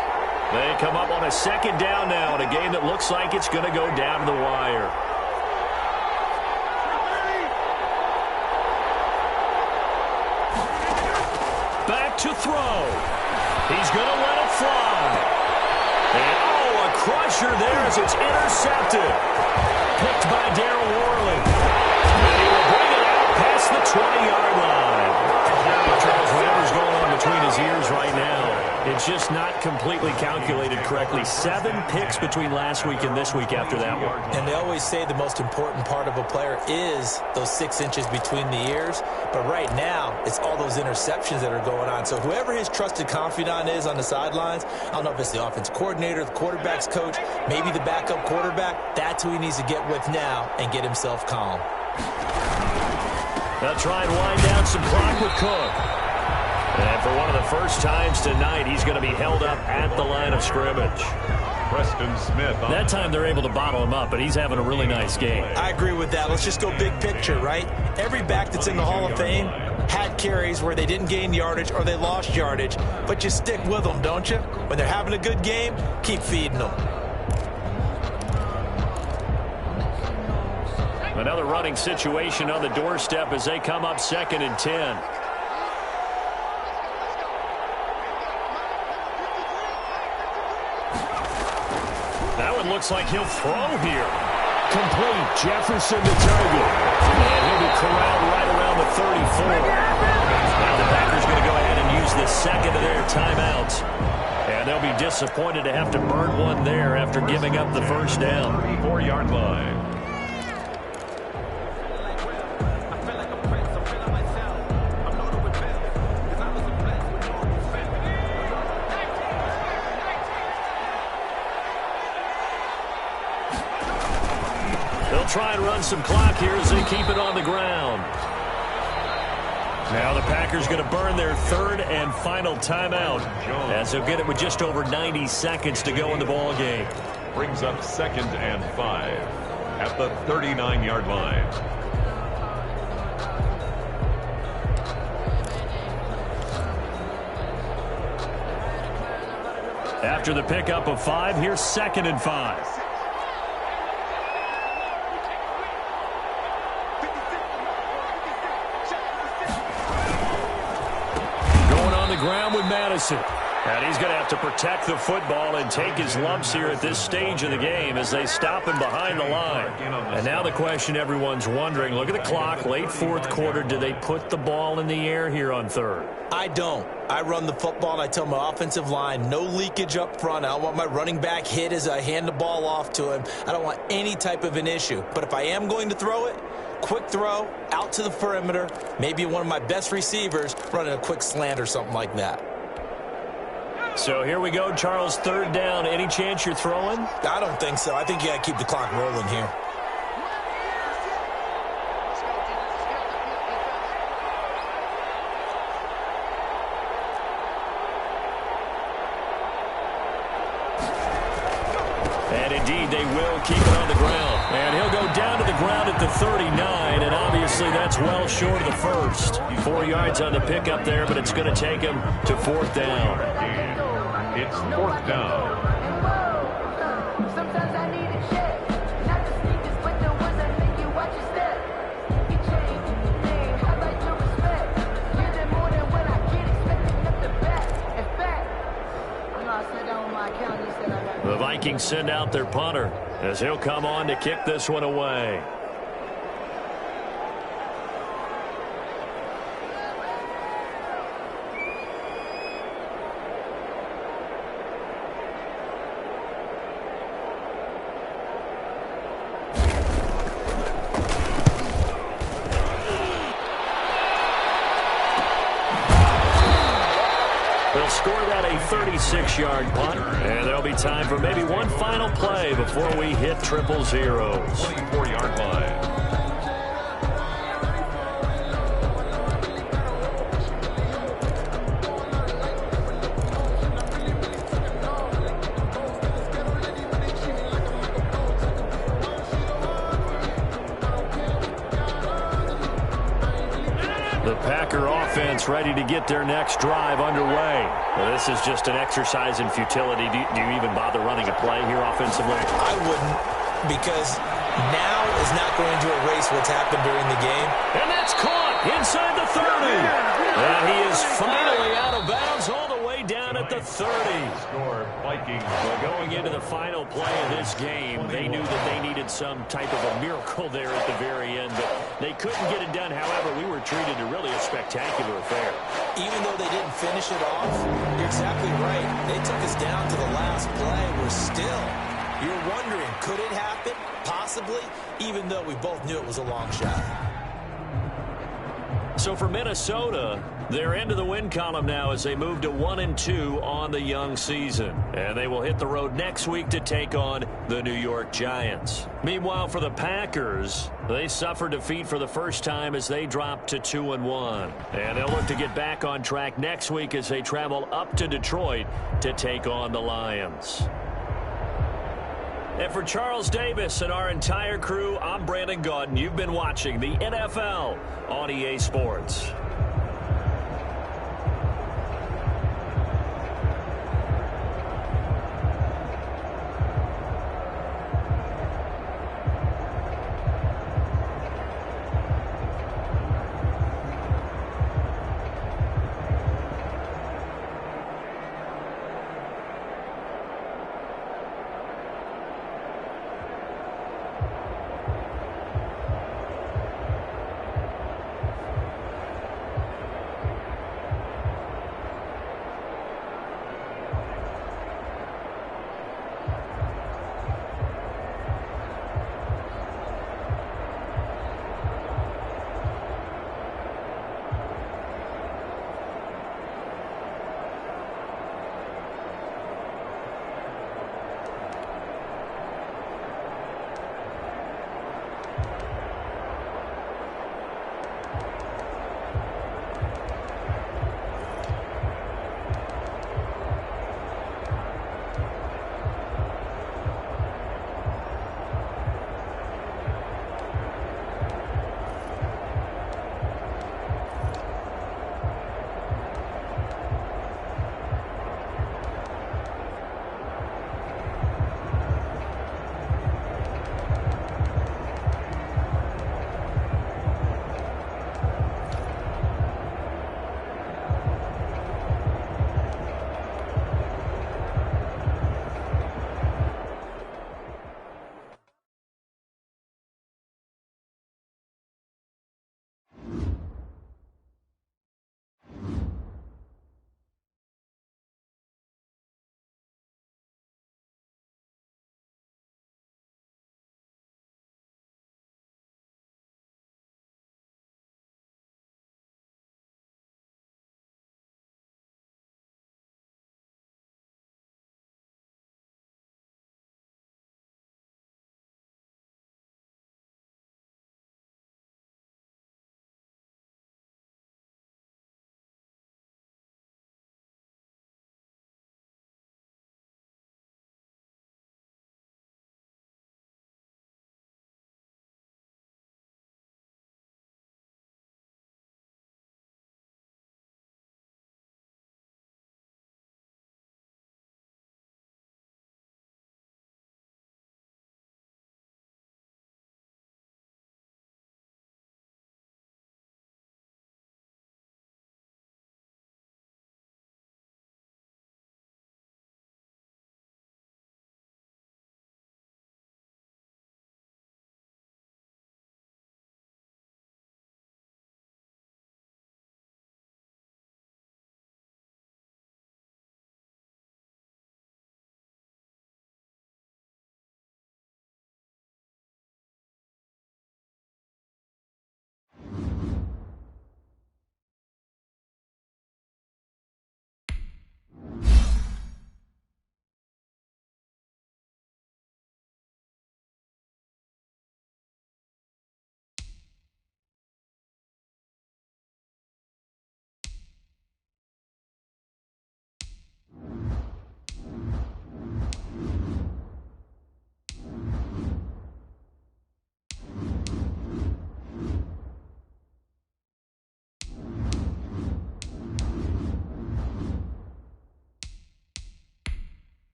They come up on a 2nd down now in a game that looks like it's going to go down to the wire. Back to throw. He's going to let it fly. And a crusher there as it's intercepted. Picked by Darryl Worley. And he will bring it out past the 20-yard line. Charles, whatever's going on between his ears right now, it's just not completely calculated correctly. 7 picks between last week and this week after that one. And they always say the most important part of a player is those 6 inches between the ears. But right now, it's all those interceptions that are going on. So whoever his trusted confidant is on the sidelines, I don't know if it's the offense coordinator, the quarterback's coach, maybe the backup quarterback, that's who he needs to get with now and get himself calm. They'll try and wind down some clock with Cook. And for one of the first times tonight, he's going to be held up at the line of scrimmage. Preston Smith. That time they're able to bottle him up, but he's having a really nice game. I agree with that. Let's just go big picture, right? Every back that's in the Hall of Fame had carries where they didn't gain yardage or they lost yardage, but you stick with them, don't you? When they're having a good game, keep feeding them. Another running situation on the doorstep as they come up 2nd and 10. That one looks like he'll throw here. Complete. Jefferson to target. And he'll be corralled right around the 34. Now the Packers going to go ahead and use the 2nd of their timeouts. And they'll be disappointed to have to burn one there after giving up the first down. 34-yard line. Try and run some clock here as they keep it on the ground. Now the Packers going to burn their 3rd and final timeout as they'll get it with just over 90 seconds to go in the ball game. Brings up 2nd and 5 at the 39-yard line. After the pickup of 5, here's 2nd and 5. the ground with Madison. And he's going to have to protect the football and take his lumps here at this stage of the game as they stop him behind the line. And now the question everyone's wondering, look at the clock, late fourth quarter, do they put the ball in the air here on third? I don't. I run the football, and I tell my offensive line, no leakage up front. I don't want my running back hit as I hand the ball off to him. I don't want any type of an issue. But if I am going to throw it, quick throw, out to the perimeter, maybe one of my best receivers running a quick slant or something like that. So here we go, Charles, third down. Any chance you're throwing? I don't think so. I think you got to keep the clock rolling here. And indeed, they will keep it on the ground. And he'll go down to the ground at the 39, and obviously that's well short of the first. 4 yards on the pickup there, but it's going to take him to fourth down. It's fourth down. Sometimes I need a check, not the sneakers, but the ones that make you watch your step. You change your name, I like your respect. Give them more than what I get, expecting nothing back. In fact, I know I sat down with my account, he said I got. The Vikings send out their punter as he'll come on to kick this one away. They'll score that a 36-yard punt, and there'll be time for maybe one final play before we hit triple zeros. 24-yard line. The Packer offense ready to get their next drive underway. Well, this is just an exercise in futility. Do you even bother running a play here offensively? I wouldn't, because now is not going to erase what's happened during the game. And that's caught inside the 30. And he is finally out of bounds all the way down at the 30. Score, Vikings. Well, going into the final play of this game, they knew that they needed some type of a miracle there at the very end, but they couldn't get it done. However, we were treated to really a spectacular affair. Even though they didn't finish it off, you're exactly right. They took us down to the last play. We're still, you're wondering, could it happen? Possibly, even though we both knew it was a long shot. So for Minnesota, they're into the win column now as they move to 1-2 on the young season. And they will hit the road next week to take on the New York Giants. Meanwhile, for the Packers, they suffered defeat for the first time as they dropped to 2-1. And they'll look to get back on track next week as they travel up to Detroit to take on the Lions. And for Charles Davis and our entire crew, I'm Brandon Gaudin. You've been watching the NFL on EA Sports.